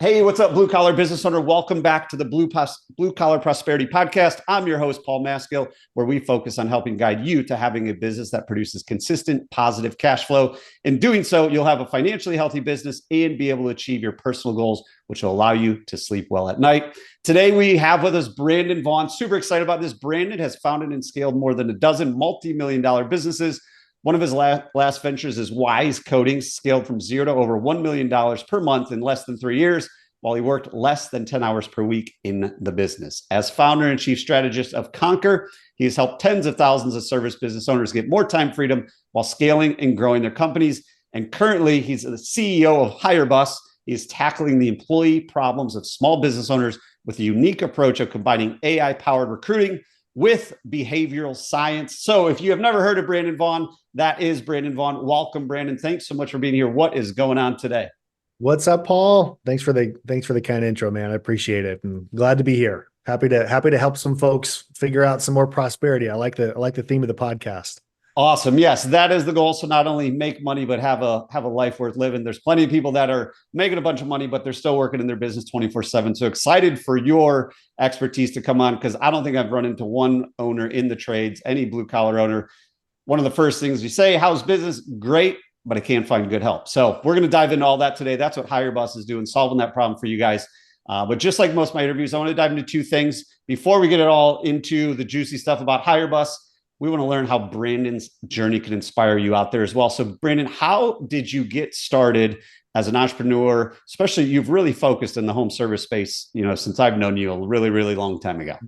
Hey, what's up, blue collar business owner? Welcome back to the Blue Collar Prosperity Podcast. I'm your host, Paul Maskill, where we focus on helping guide you to having a business that produces consistent, positive cash flow. In doing so, you'll have a financially healthy business and be able to achieve your personal goals, which will allow you to sleep well at night. Today, we have with us Brandon Vaughn. Super excited about this. Brandon has founded and scaled more than a dozen multi-million-dollar businesses. One of his last ventures is Wise Coding, scaled from zero to over $1 million per month in less than 3 years, while he worked less than 10 hours per week in the business. As founder and chief strategist of CONQUER, he has helped tens of thousands of service business owners get more time freedom while scaling and growing their companies. And currently, he's the CEO of HireBus. He is tackling the employee problems of small business owners with a unique approach of combining AI-powered recruiting with behavioral science. So if you have never heard of Brandon Vaughn, that is Brandon Vaughn. Welcome, Brandon. Thanks so much for being here. What is going on today? What's up, Paul? Thanks for the kind intro, man. I appreciate it, and glad to be here. Happy to help some folks figure out some more prosperity. I like the theme of the podcast. Awesome. Yes, that is the goal. So not only make money, but have a life worth living. There's plenty of people that are making a bunch of money, but they're still working in their business 24/7. So excited for your expertise to come on, because I don't think I've run into one owner in the trades, any blue collar owner. One of the first things you say, how's business? Great, but I can't find good help. So we're going to dive into all that today. That's what HireBus is doing, solving that problem for you guys. But just like most of my interviews, I want to dive into two things. Before we get it all into the juicy stuff about HireBus, we want to learn how Brandon's journey can inspire you out there as well. So Brandon, how did you get started as an entrepreneur? Especially, you've really focused in the home service space, since I've known you a really, really long time ago.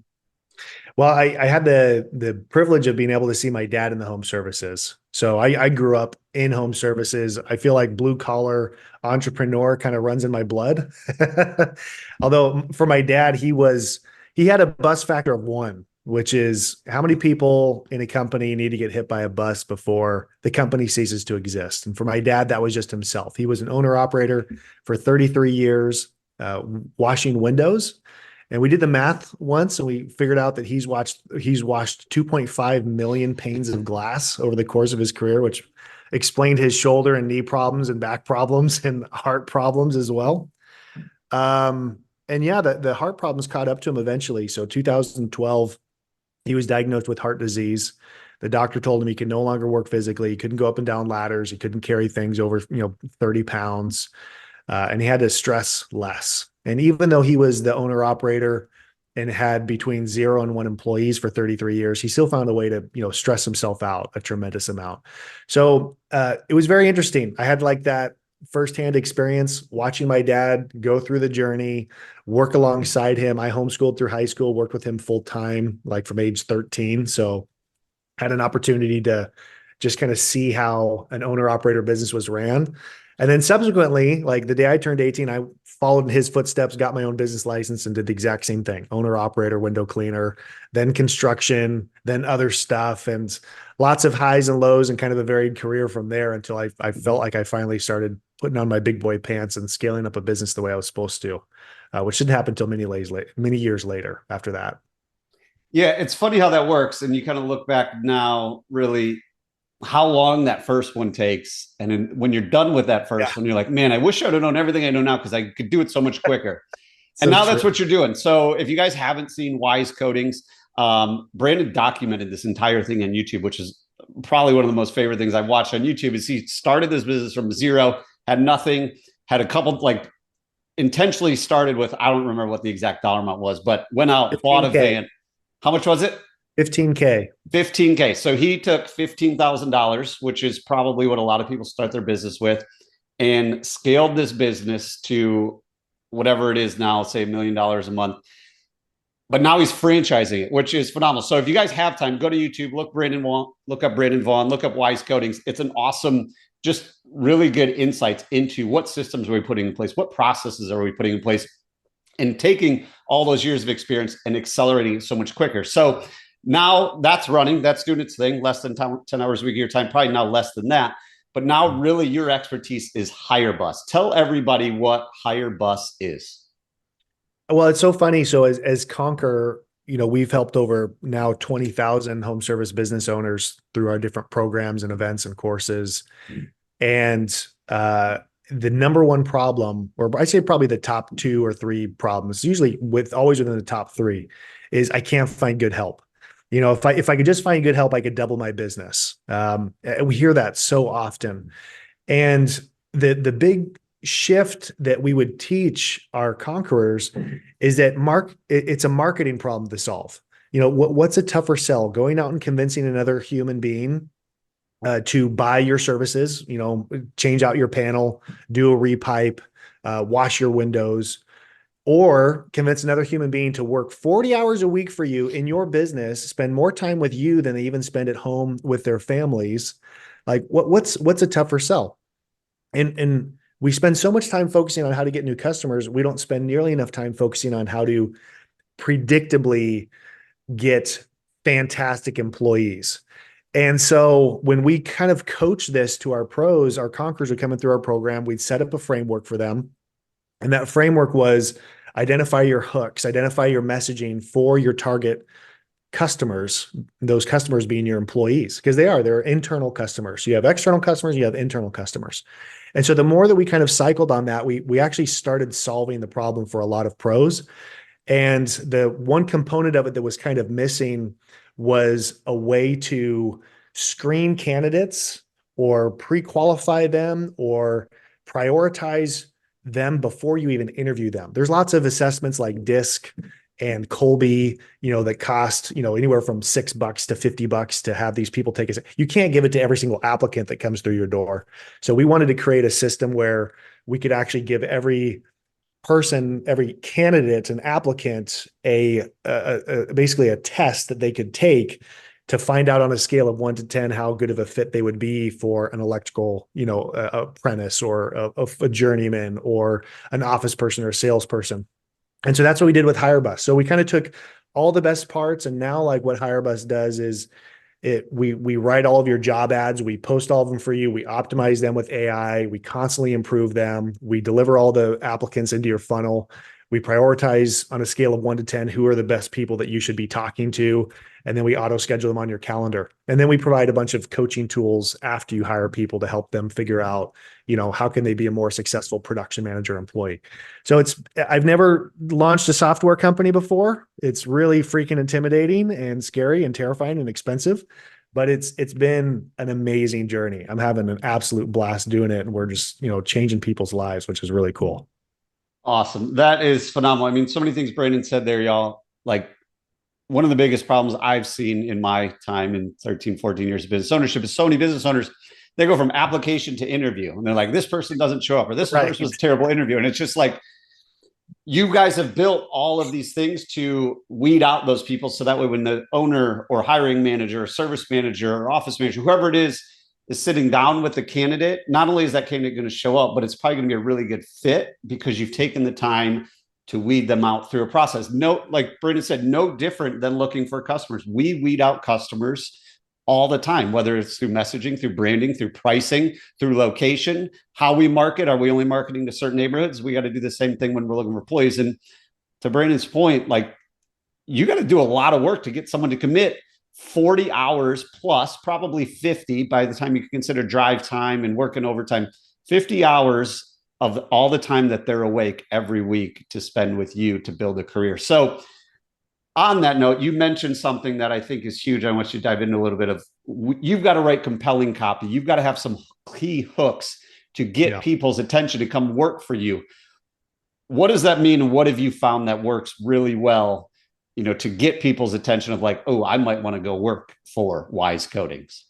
Well, I had the privilege of being able to see my dad in the home services. So I grew up in home services. I feel like blue collar entrepreneur kind of runs in my blood. Although for my dad, he had a bus factor of one, which is how many people in a company need to get hit by a bus before the company ceases to exist. And for my dad, that was just himself. He was an owner operator for 33 years, washing windows. And we did the math once, and we figured out that he's washed 2.5 million panes of glass over the course of his career, which explained his shoulder and knee problems and back problems and heart problems as well. And yeah, the heart problems caught up to him eventually. So 2012, he was diagnosed with heart disease. The doctor told him he could no longer work physically. He couldn't go up and down ladders. He couldn't carry things over 30 pounds. And he had to stress less. And even though he was the owner operator and had between 0 and 1 employees for 33 years, he still found a way to, stress himself out a tremendous amount. So it was very interesting. I had like that firsthand experience watching my dad go through the journey, work alongside him. I homeschooled through high school, worked with him full time, like from age 13. So had an opportunity to just kind of see how an owner operator business was ran. And then subsequently, like the day I turned 18, I followed in his footsteps, got my own business license, and did the exact same thing. Owner, operator, window cleaner, then construction, then other stuff, and lots of highs and lows, and kind of a varied career from there until I felt like I finally started putting on my big boy pants and scaling up a business the way I was supposed to, which didn't happen until many years later after that. Yeah, it's funny how that works. And you kind of look back now, really, how long that first one takes. And then when you're done with that Yeah, first one, you're like, man, I wish I would have known everything I know now, because I could do it so much quicker. And so now true. that's what you're doing. So if you guys haven't seen Wise Codings, Brandon documented this entire thing on YouTube, which is probably one of the most favorite things I've watched on YouTube. Is he started this business from zero, had nothing, had a couple, like, intentionally started with, I don't remember what the exact dollar amount was, but went out, bought a 15K, van. How much was it? 15K. 15K. So he took $15,000, which is probably what a lot of people start their business with, and scaled this business to whatever it is now, say $1 million a month. But now he's franchising it, which is phenomenal. So if you guys have time, go to YouTube, look up Brandon Vaughn, look up Wise Codings. It's an awesome, just really good insights into what systems are we putting in place, what processes are we putting in place, and taking all those years of experience and accelerating it so much quicker. So now that's running, that's doing its thing, less than 10 hours a week of your time, probably now less than that. But now really your expertise is HireBus. Tell everybody what HireBus is. Well, it's so funny. So as CONQUER, we've helped over now 20,000 home service business owners through our different programs and events and courses. And the number one problem, or I say probably the top 2 or 3 problems, usually always within the top 3, is I can't find good help. If I could just find good help, I could double my business. We hear that so often. And the big shift that we would teach our conquerors is that it's a marketing problem to solve. What's a tougher sell? Going out and convincing another human being to buy your services, change out your panel, do a repipe, wash your windows, or convince another human being to work 40 hours a week for you in your business, spend more time with you than they even spend at home with their families. Like what's a tougher sell? And we spend so much time focusing on how to get new customers. We don't spend nearly enough time focusing on how to predictably get fantastic employees. And so when we kind of coach this to our pros, our conquerors are coming through our program, we'd set up a framework for them. And that framework was identify your hooks, identify your messaging for your target customers, those customers being your employees, because they're internal customers. So you have external customers, you have internal customers. And so the more that we kind of cycled on that, we actually started solving the problem for a lot of pros. And the one component of it that was kind of missing was a way to screen candidates or pre-qualify them or prioritize them before you even interview them. There's lots of assessments like DISC and Colby, that cost, anywhere from $6 to $50 to have these people take it. You can't give it to every single applicant that comes through your door. So we wanted to create a system where we could actually give every person, every candidate, an applicant, basically a test that they could take to find out on a scale of 1 to 10 how good of a fit they would be for an electrical, apprentice or a journeyman or an office person or a salesperson. And so that's what we did with HireBus. So we kind of took all the best parts, and now like what HireBus does is we write all of your job ads, we post all of them for you, we optimize them with AI, we constantly improve them, we deliver all the applicants into your funnel, we prioritize on a scale of 1 to 10 who are the best people that you should be talking to, and then we auto schedule them on your calendar. And then we provide a bunch of coaching tools after you hire people to help them figure out, how can they be a more successful production manager employee. So I've never launched a software company before. It's really freaking intimidating and scary and terrifying and expensive, but it's been an amazing journey. I'm having an absolute blast doing it. And we're just, changing people's lives, which is really cool. Awesome. That is phenomenal. I mean, so many things Brandon said there, y'all. Like, one of the biggest problems I've seen in my time in 13, 14 years of business ownership is so many business owners, they go from application to interview. And they're like, this person doesn't show up, or this person was a terrible interview. And it's just like, you guys have built all of these things to weed out those people. So that way, when the owner or hiring manager or service manager or office manager, whoever it is sitting down with the candidate, not only is that candidate going to show up, but it's probably going to be a really good fit because you've taken the time to weed them out through a process. No, like Brandon said, no different than looking for customers. We weed out customers all the time, whether it's through messaging, through branding, through pricing, through location, how we market. Are we only marketing to certain neighborhoods? We got to do the same thing when we're looking for employees. And to Brandon's point, like, you got to do a lot of work to get someone to commit 40 hours plus, probably 50 by the time you consider drive time and working overtime, 50 hours of all the time that they're awake every week to spend with you to build a career. So on that note, you mentioned something that I think is huge. I want you to dive into a little bit of, you've got to write compelling copy. You've got to have some key hooks to get people's attention to come work for you. What does that mean? What have you found that works really well, to get people's attention of like, oh, I might want to go work for Wise Coatings?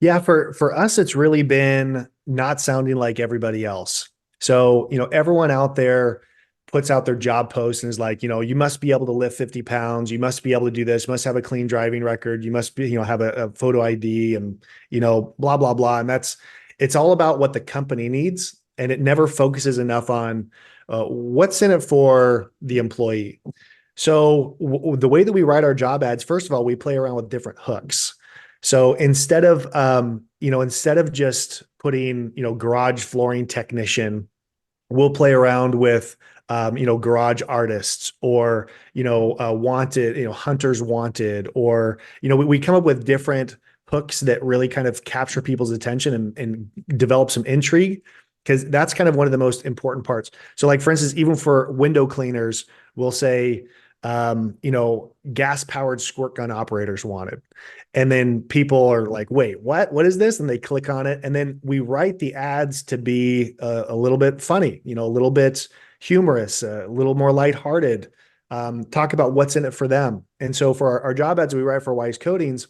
Yeah, for us, it's really been not sounding like everybody else. So, everyone out there puts out their job post and is like, you must be able to lift 50 pounds. You must be able to do this. You must have a clean driving record. You must be, have a photo ID and, blah, blah, blah. And it's all about what the company needs. And it never focuses enough on what's in it for the employee. So the way that we write our job ads, first of all, we play around with different hooks. So instead of just putting, garage flooring technician, we'll play around with, garage artists or, wanted, hunters wanted, or, we come up with different hooks that really kind of capture people's attention and develop some intrigue. because that's kind of one of the most important parts. So like, for instance, even for window cleaners, we'll say, gas powered squirt gun operators wanted. And then people are like, wait, what is this? And they click on it. And then we write the ads to be a little bit funny, a little bit humorous, a little more lighthearted, talk about what's in it for them. And so for our job ads we write for Wise Coatings,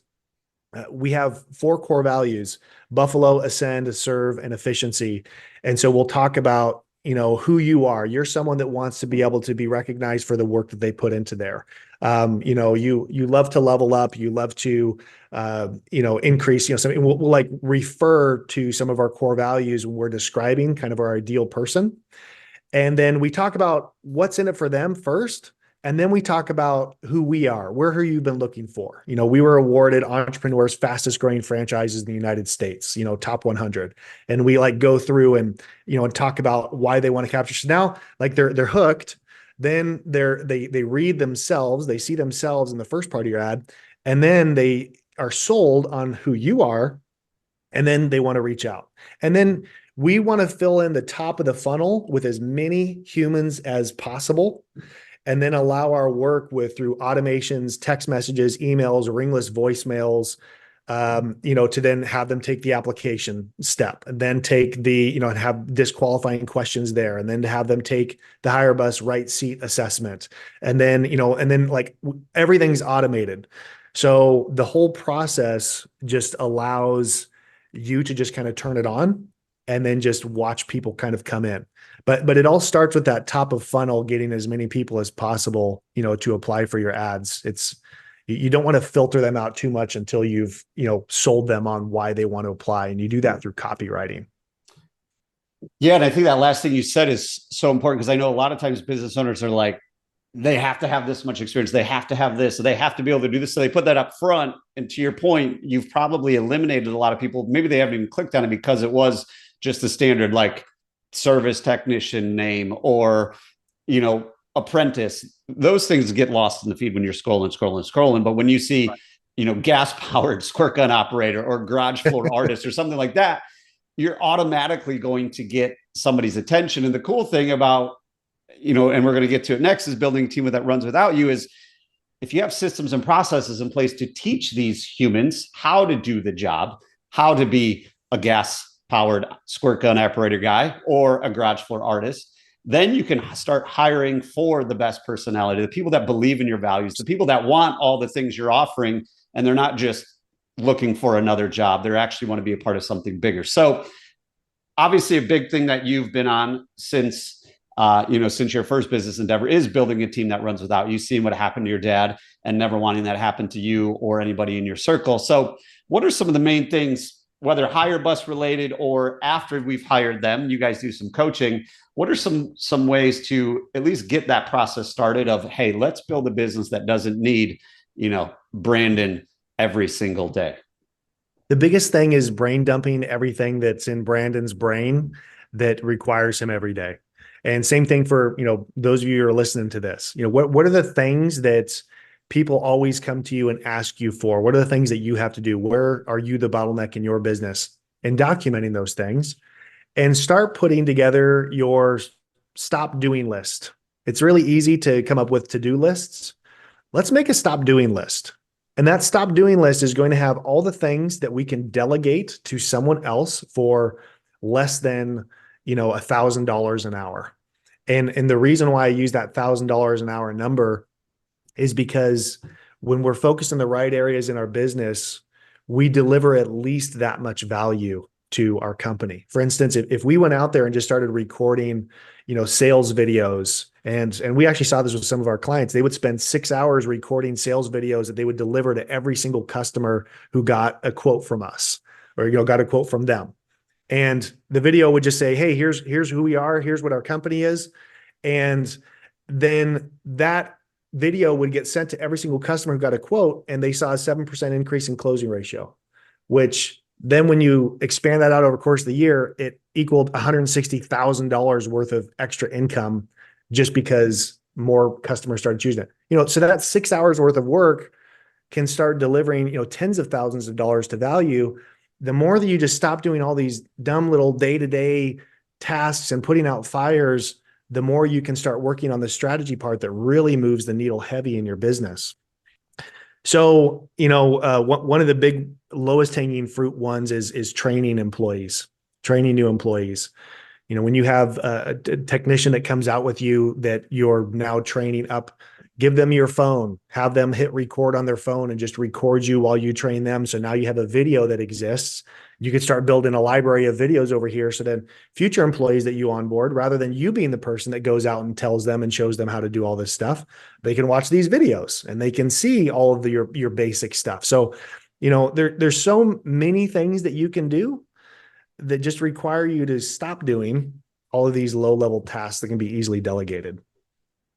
we have 4 core values: Buffalo, Ascend, Serve, and Efficiency. And so we'll talk about, who you are. You're someone that wants to be able to be recognized for the work that they put into there. You love to level up. You love to, increase, something. We'll like refer to some of our core values when we're describing kind of our ideal person. And then we talk about what's in it for them first. And then we talk about who we are. Where have you been looking for? We were awarded Entrepreneur's fastest growing franchises in the United States, top 100. And we like go through and, and talk about why they want to capture. So now like they're hooked. Then they read themselves, they see themselves in the first part of your ad, and then they are sold on who you are. And then they want to reach out. And then we want to fill in the top of the funnel with as many humans as possible, and then allow our work through automations, text messages, emails, ringless voicemails, to then have them take the application step, and then take the, and have disqualifying questions there, and then to have them take the HireBus right seat assessment. And then, like everything's automated. So the whole process just allows you to just kind of turn it on and then just watch people kind of come in. But it all starts with that top of funnel, getting as many people as possible, to apply for your ads. You don't want to filter them out too much until you've, sold them on why they want to apply. And you do that through copywriting. Yeah. And I think that last thing you said is so important, because I know a lot of times business owners are like, they have to have this much experience. They have to have this. So they have to be able to do this. So they put that up front. And to your point, you've probably eliminated a lot of people. Maybe they haven't even clicked on it because it was just the standard, like service technician name or, apprentice. Those things get lost in the feed when you're scrolling. But when you see, gas powered squirt gun operator or garage floor artist or something like that, you're automatically going to get somebody's attention. And the cool thing about, and we're going to get to it next, is building a team that runs without you, is if you have systems and processes in place to teach these humans how to do the job, how to be a gas powered squirt gun operator guy or a garage floor artist, then you can start hiring for the best personality, the people that believe in your values, the people that want all the things you're offering, and they're not just looking for another job. They actually want to be a part of something bigger. So obviously a big thing that you've been on since your first business endeavor is building a team that runs without you, seeing what happened to your dad and never wanting that happen to you or anybody in your circle. So what are some of the main things, whether HireBus related or after we've hired them, you guys do some coaching, what are some ways to at least get that process started of, hey, let's build a business that doesn't need, Brandon every single day? The biggest thing is brain dumping everything that's in Brandon's brain that requires him every day. And same thing for, those of you who are listening to this, what are the things that people always come to you and ask you for? What are the things that you have to do? Where are you the bottleneck in your business? And documenting those things, and start putting together your stop doing list. It's really easy to come up with to-do lists. Let's make a stop doing list. And that stop doing list is going to have all the things that we can delegate to someone else for less than, $1,000 an hour. And the reason why I use that $1,000 an hour number is because when we're focused on the right areas in our business, we deliver at least that much value to our company. For instance, if we went out there and just started recording, sales videos, and we actually saw this with some of our clients, they would spend 6 hours recording sales videos that they would deliver to every single customer who got a quote from us or, got a quote from them. And the video would just say, hey, here's who we are. Here's what our company is. And then that video would get sent to every single customer who got a quote, and they saw a 7% increase in closing ratio, which then when you expand that out over the course of the year, it equaled $160,000 worth of extra income just because more customers started choosing it. So that 6 hours worth of work can start delivering, tens of thousands of dollars to value. The more that you just stop doing all these dumb little day-to-day tasks and putting out fires, the more you can start working on the strategy part that really moves the needle heavy in your business. So, one of the big lowest hanging fruit ones is training employees, training new employees. When you have a technician that comes out with you that you're now training up, give them your phone, have them hit record on their phone and just record you while you train them. So now you have a video that exists. You could start building a library of videos over here. So then future employees that you onboard, rather than you being the person that goes out and tells them and shows them how to do all this stuff, they can watch these videos and they can see all of your basic stuff. So, there's so many things that you can do that just require you to stop doing all of these low-level tasks that can be easily delegated.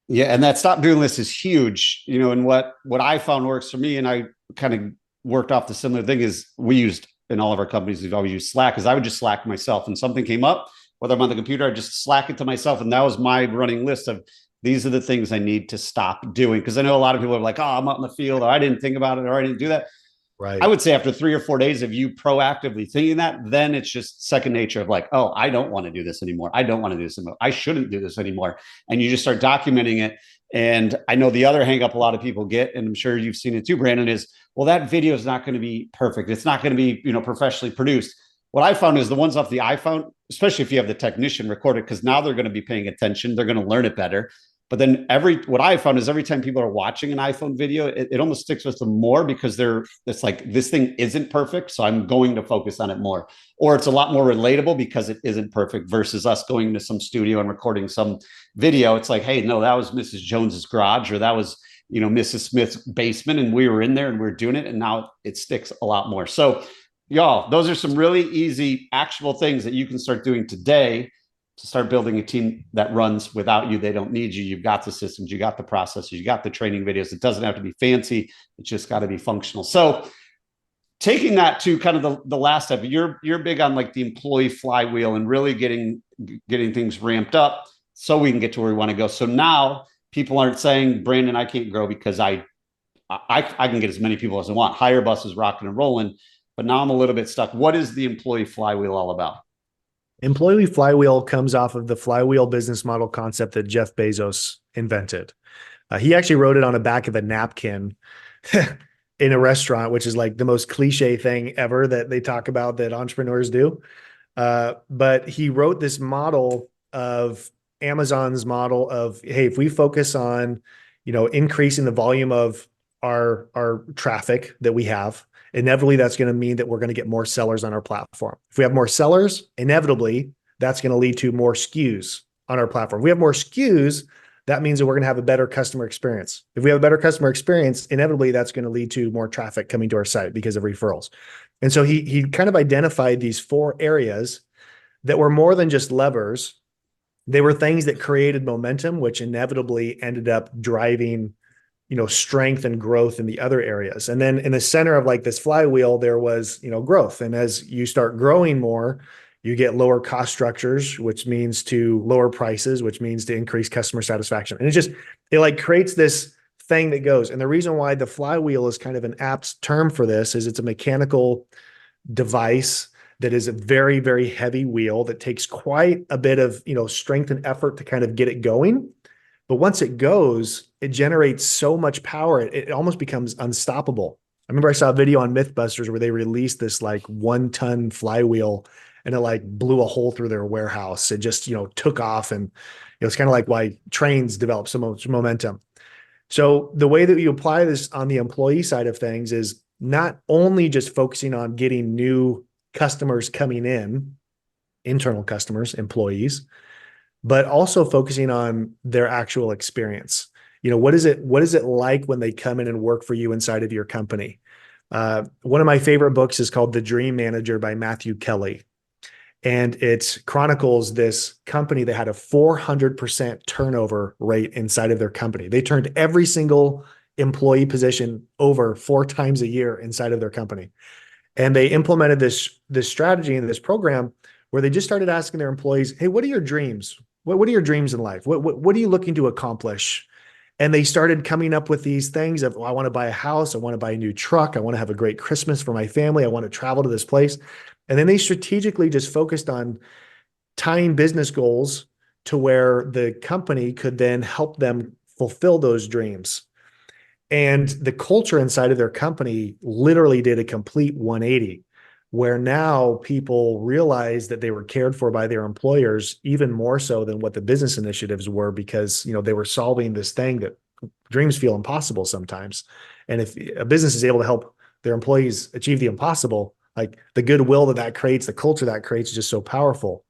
Yeah, and that stop doing list is huge. And what I found works for me, and I kind of worked off the similar thing, is we used in all of our companies, we've always used Slack, because I would just Slack myself, and something came up, whether I'm on the computer, I just Slack it to myself, and that was my running list of these are the things I need to stop doing. Because I know a lot of people are like, oh, I'm out in the field, or I didn't think about it, or I didn't do that. Right. I would say after 3 or 4 days of you proactively thinking that, then it's just second nature of like, oh, I don't want to do this anymore. I don't want to do this anymore. I shouldn't do this anymore. And you just start documenting it. And I know the other hang up a lot of people get, and I'm sure you've seen it too, Brandon, is, well, that video is not going to be perfect. It's not going to be, professionally produced. What I found is the ones off the iPhone, especially if you have the technician record it, because now they're going to be paying attention. They're going to learn it better. But then what I found is every time people are watching an iPhone video, it almost sticks with them more, because it's like, this thing isn't perfect, so I'm going to focus on it more. Or it's a lot more relatable because it isn't perfect, versus us going to some studio and recording some video. It's like, hey, no, that was Mrs. Jones's garage, or that was, Mrs. Smith's basement, and we were in there and we we're doing it. And now it sticks a lot more. So y'all, those are some really easy, actionable things that you can start doing today to start building a team that runs without you. They don't need you. You've got the systems, you got the processes, you got the training videos. It doesn't have to be fancy. It's just got to be functional. So taking that to kind of the last step, you're big on like the employee flywheel and really getting things ramped up so we can get to where we want to go. So now people aren't saying, Brandon, I can't grow because I can get as many people as I want. HireBus is rocking and rolling, but now I'm a little bit stuck. What is the employee flywheel all about? Employee flywheel comes off of the flywheel business model concept that Jeff Bezos invented. He actually wrote it on the back of a napkin in a restaurant, which is like the most cliche thing ever that they talk about that entrepreneurs do. But he wrote this model of Amazon's model of, hey, if we focus on, increasing the volume of our traffic that we have, inevitably that's going to mean that we're going to get more sellers on our platform. If we have more sellers, inevitably that's going to lead to more SKUs on our platform. If we have more SKUs, that means that we're going to have a better customer experience. If we have a better customer experience, inevitably that's going to lead to more traffic coming to our site because of referrals. And so he kind of identified these 4 areas that were more than just levers. They were things that created momentum, which inevitably ended up driving strength and growth in the other areas. And then in the center of like this flywheel, there was, growth. And as you start growing more, you get lower cost structures, which means to lower prices, which means to increase customer satisfaction. And it like creates this thing that goes. And the reason why the flywheel is kind of an apt term for this is it's a mechanical device that is a very, very heavy wheel that takes quite a bit of, strength and effort to kind of get it going. But once it goes, it generates so much power, it almost becomes unstoppable. I remember I saw a video on Mythbusters where they released this like 1-ton flywheel, and it like blew a hole through their warehouse. It just, took off, and it's kind of like why trains develop so much momentum. So the way that you apply this on the employee side of things is not only just focusing on getting new customers coming in, internal customers, employees, but also focusing on their actual experience. What is it like when they come in and work for you inside of your company? One of my favorite books is called The Dream Manager by Matthew Kelly. And it chronicles this company that had a 400% turnover rate inside of their company. They turned every single employee position over 4 times a year inside of their company. And they implemented this strategy and this program where they just started asking their employees, hey, what are your dreams? What are your dreams in life? What are you looking to accomplish? And they started coming up with these things of, I want to buy a house. I want to buy a new truck. I want to have a great Christmas for my family. I want to travel to this place. And then they strategically just focused on tying business goals to where the company could then help them fulfill those dreams. And the culture inside of their company literally did a complete 180, where now people realized that they were cared for by their employers even more so than what the business initiatives were, because, you know, they were solving this thing that dreams feel impossible sometimes. And if a business is able to help their employees achieve the impossible, like the goodwill that creates, the culture that creates is just so powerful.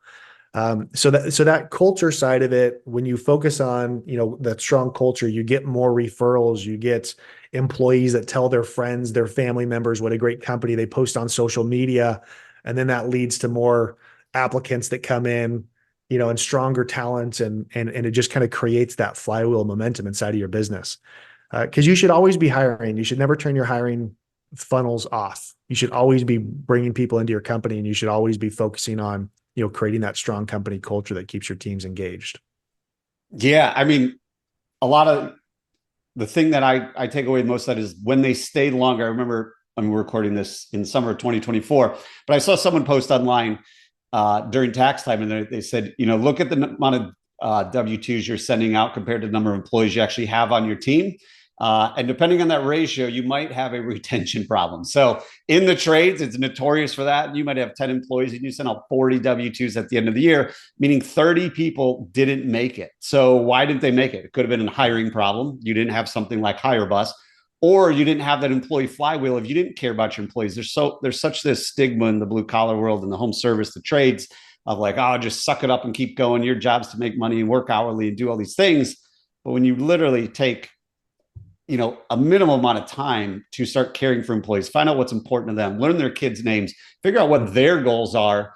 So that culture side of it, when you focus on, you know, that strong culture, you get more referrals, you get employees that tell their friends, their family members what a great company, they post on social media. And then that leads to more applicants that come in, you know, and stronger talent. And it just kind of creates that flywheel momentum inside of your business. Because you should always be hiring. You should never turn your hiring funnels off. You should always be bringing people into your company, and you should always be focusing on, you know, creating that strong company culture that keeps your teams engaged. Yeah. I mean, a lot of the thing that I take away most of that is when they stayed longer. I remember, I mean, we're recording this in summer of 2024, but I saw someone post online during tax time, and they said, you know, look at the amount of W-2s you're sending out compared to the number of employees you actually have on your team. And depending on that ratio, you might have a retention problem. So in the trades, it's notorious for that. You might have 10 employees and you send out 40 W-2s at the end of the year, meaning 30 people didn't make it. So why didn't they make it? It could have been a hiring problem. You didn't have something like HireBus, or you didn't have that employee flywheel if you didn't care about your employees. There's such this stigma in the blue collar world and the home service, the trades, of like, oh, just suck it up and keep going. Your job's to make money and work hourly and do all these things. But when you literally take, you know, a minimum amount of time to start caring for employees, find out what's important to them, learn their kids' names, figure out what their goals are.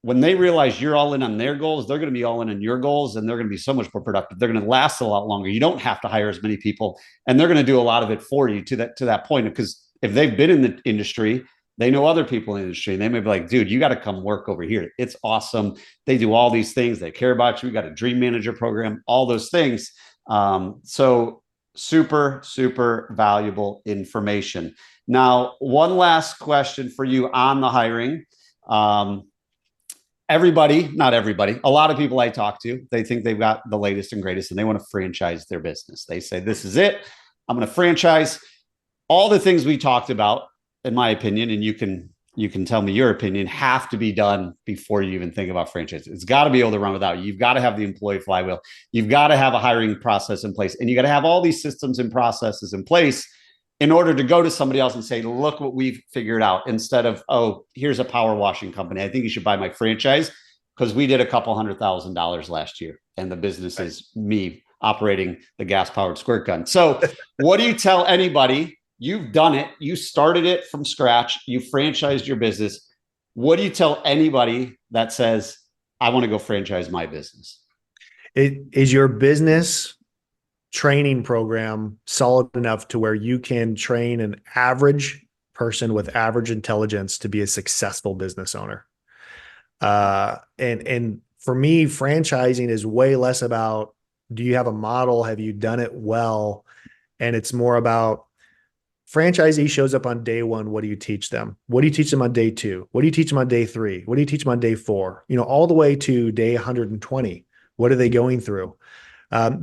When they realize you're all in on their goals, they're going to be all in on your goals, and they're going to be so much more productive. They're going to last a lot longer. You don't have to hire as many people, and they're going to do a lot of it for you to that point. Because if they've been in the industry, they know other people in the industry, and they may be like, dude, you got to come work over here. It's awesome. They do all these things. They care about you. We got a dream manager program, all those things. So super, super valuable information. Now, one last question for you on the hiring. Everybody, not everybody, a lot of people I talk to, they think they've got the latest and greatest and they want to franchise their business. They say, this is it. I'm going to franchise. All the things we talked about, in my opinion, and you can tell me your opinion, have to be done before you even think about franchise. It's got to be able to run without you. You've got to have the employee flywheel. You've got to have a hiring process in place, and you got to have all these systems and processes in place in order to go to somebody else and say, look what we've figured out, instead of, oh, here's a power washing company. I think you should buy my franchise because we did a couple $100,000 last year, and the business is me operating the gas powered squirt gun. So what do you tell anybody? You've done it. You started it from scratch. You franchised your business. What do you tell anybody that says, I want to go franchise my business? Is your business training program solid enough to where you can train an average person with average intelligence to be a successful business owner? And for me, franchising is way less about, do you have a model? Have you done it well? And it's more about, franchisee shows up on day one. What do you teach them? What do you teach them on day two? What do you teach them on day three? What do you teach them on day four? You know, all the way to day 120. What are they going through?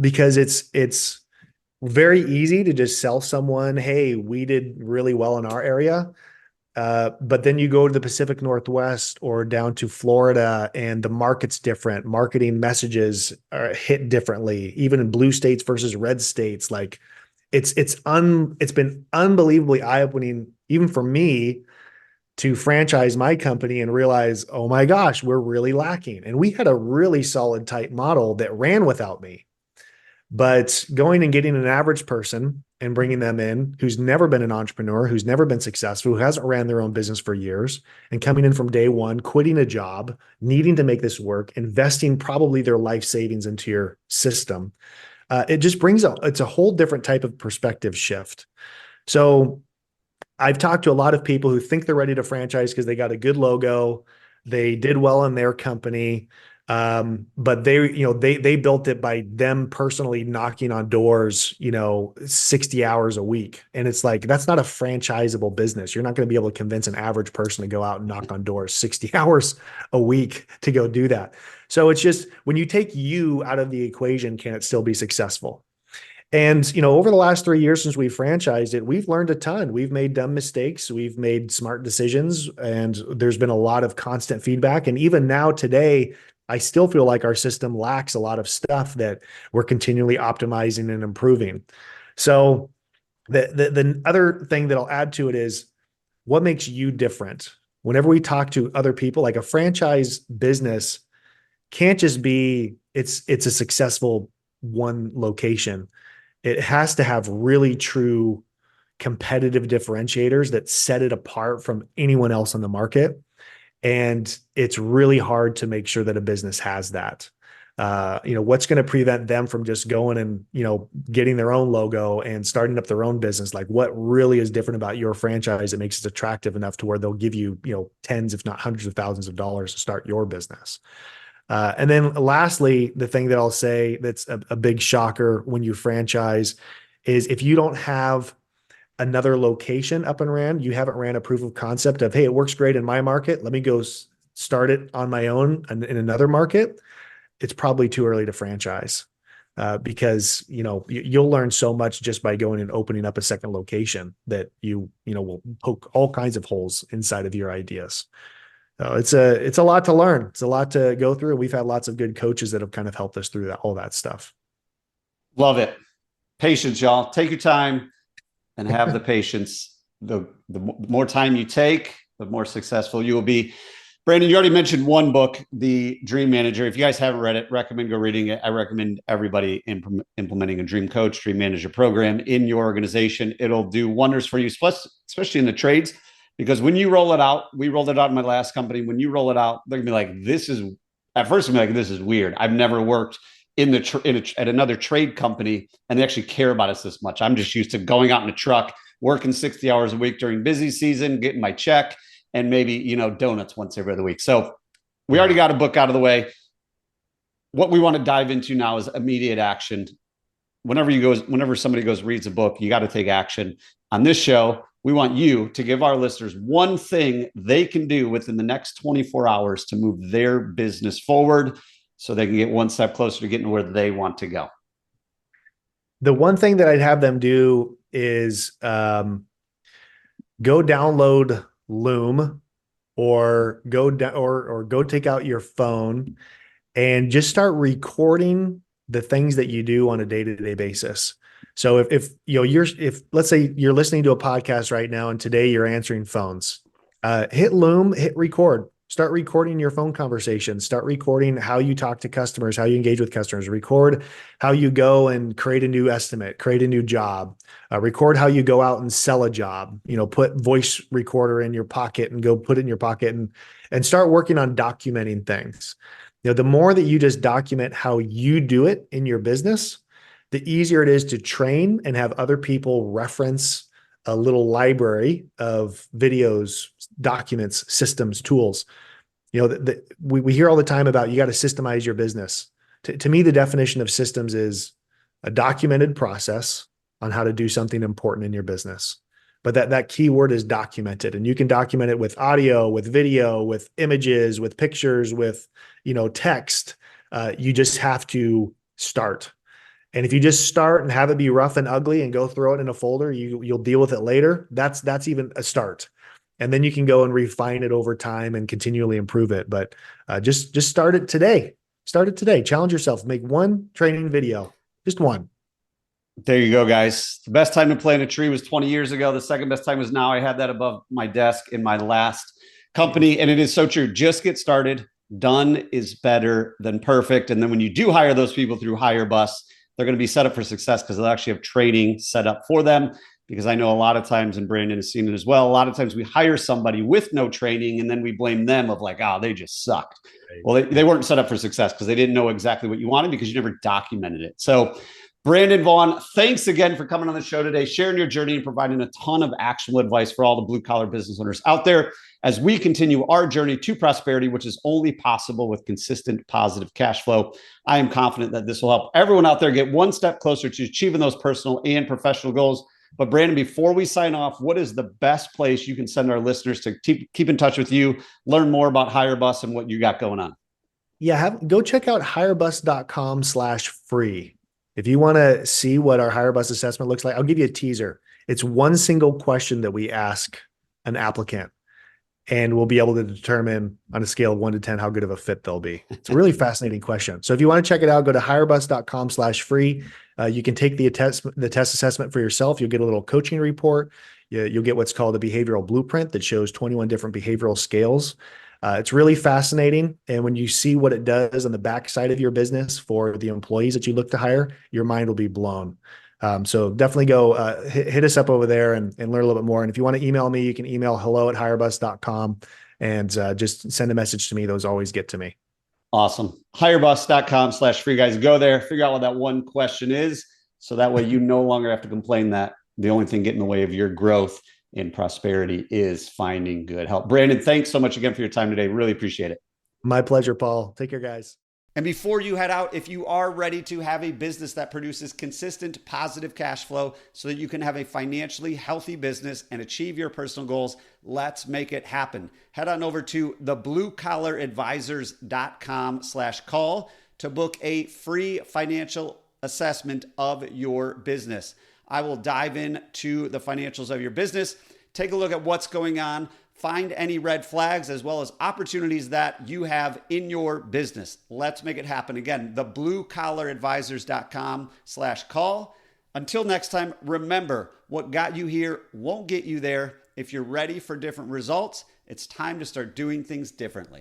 Because it's very easy to just sell someone, hey, we did really well in our area. But then you go to the Pacific Northwest or down to Florida, and the market's different. Marketing messages are hit differently, even in blue states versus red states. Like, it's been unbelievably eye-opening, even for me, to franchise my company and realize, oh my gosh, we're really lacking. And we had a really solid, tight model that ran without me. But going and getting an average person and bringing them in who's never been an entrepreneur, who's never been successful, who hasn't ran their own business for years, and coming in from day one, quitting a job, needing to make this work, investing probably their life savings into your system. It just it's a whole different type of perspective shift. So I've talked to a lot of people who think they're ready to franchise because they got a good logo, they did well in their company, But they built it by them personally knocking on doors, 60 hours a week. And it's like, that's not a franchisable business. You're not going to be able to convince an average person to go out and knock on doors 60 hours a week to go do that. So it's just, when you take you out of the equation, can it still be successful? And, over the last 3 years since we franchised it, we've learned a ton. We've made dumb mistakes. We've made smart decisions, and there's been a lot of constant feedback. And even now today, I still feel like our system lacks a lot of stuff that we're continually optimizing and improving. So the other thing that I'll add to it is, what makes you different? Whenever we talk to other people, like, a franchise business can't just be, it's a successful one location. It has to have really true competitive differentiators that set it apart from anyone else on the market. And it's really hard to make sure that a business has that. What's going to prevent them from just going and, getting their own logo and starting up their own business? Like, what really is different about your franchise that makes it attractive enough to where they'll give you, tens, if not hundreds of thousands of dollars to start your business? And then lastly, the thing that I'll say that's a big shocker when you franchise is, if you don't have another location up and ran, you haven't ran a proof of concept of, hey, it works great in my market, let me go start it on my own in another market, it's probably too early to franchise. Because you'll learn so much just by going and opening up a second location that will poke all kinds of holes inside of your ideas. It's a lot to learn. It's a lot to go through. We've had lots of good coaches that have kind of helped us through all that stuff. Love it. Patience, y'all. Take your time and have the patience. The more time you take, the more successful you will be. Brandon, you already mentioned one book, The Dream Manager. If you guys haven't read it, recommend go reading it. I recommend everybody implementing a Dream Coach, Dream Manager program in your organization. It'll do wonders for you, especially in the trades. Because when you roll it out, we rolled it out in my last company. When you roll it out, they're gonna be like, this is weird. I've never worked at another trade company and they actually care about us this much. I'm just used to going out in a truck, working 60 hours a week during busy season, getting my check, and maybe, donuts once every other week. So we already got a book out of the way. What we want to dive into now is immediate action. Whenever somebody reads a book, you got to take action. On this show, we want you to give our listeners one thing they can do within the next 24 hours to move their business forward so they can get one step closer to getting to where they want to go. The one thing that I'd have them do is go download Loom, or go take out your phone and just start recording the things that you do on a day-to-day basis. So if let's say you're listening to a podcast right now and today you're answering phones, hit Loom, hit record, start recording your phone conversations, start recording how you talk to customers, how you engage with customers, record how you go and create a new estimate, create a new job, record how you go out and sell a job, put voice recorder in your pocket and go put it in your pocket and start working on documenting things. The more that you just document how you do it in your business, the easier it is to train and have other people reference a little library of videos, documents, systems, tools. We hear all the time about, you got to systemize your business. To me, the definition of systems is a documented process on how to do something important in your business. But that key word is documented, and you can document it with audio, with video, with images, with pictures, with, text. You just have to start. And if you just start and have it be rough and ugly and go throw it in a folder, you'll deal with it later. That's even a start. And then you can go and refine it over time and continually improve it. But just start it today. Start it today. Challenge yourself. Make one training video, just one. There you go, guys. The best time to plant a tree was 20 years ago. The second best time is now. I had that above my desk in my last company. And it is so true. Just get started. Done is better than perfect. And then when you do hire those people through HireBus, they're going to be set up for success because they'll actually have training set up for them. Because I know a lot of times, and Brandon has seen it as well, a lot of times we hire somebody with no training and then we blame them of like, they just sucked. Right. Well, they weren't set up for success because they didn't know exactly what you wanted because you never documented it. So Brandon Vaughn, thanks again for coming on the show today, sharing your journey and providing a ton of actionable advice for all the blue collar business owners out there as we continue our journey to prosperity, which is only possible with consistent positive cash flow. I am confident that this will help everyone out there get one step closer to achieving those personal and professional goals. But Brandon, before we sign off, what is the best place you can send our listeners to keep in touch with you, learn more about HireBus and what you got going on? Yeah, go check out hirebus.com/free. If you want to see what our HireBus assessment looks like, I'll give you a teaser. It's one single question that we ask an applicant, and we'll be able to determine on a scale of 1 to 10 how good of a fit they'll be. It's a really fascinating question. So if you want to check it out, go to hirebus.com/free. You can take the test assessment for yourself. You'll get a little coaching report. You'll get what's called a behavioral blueprint that shows 21 different behavioral scales. It's really fascinating. And when you see what it does on the backside of your business for the employees that you look to hire, your mind will be blown. So definitely go hit us up over there and learn a little bit more. And if you want to email me, you can email hello@hirebus.com and just send a message to me. Those always get to me. Awesome. Hirebus.com/free, guys. Go there, figure out what that one question is. So that way you no longer have to complain that the only thing getting in the way of your growth and prosperity is finding good help. Brandon, thanks so much again for your time today. Really appreciate it. My pleasure, Paul. Take care, guys. And before you head out, if you are ready to have a business that produces consistent positive cash flow so that you can have a financially healthy business and achieve your personal goals, let's make it happen. Head on over to thebluecollaradvisors.com/call to book a free financial assessment of your business. I will dive into the financials of your business, take a look at what's going on, find any red flags as well as opportunities that you have in your business. Let's make it happen. Again, thebluecollaradvisors.com/call. Until next time, remember, what got you here won't get you there. If you're ready for different results, it's time to start doing things differently.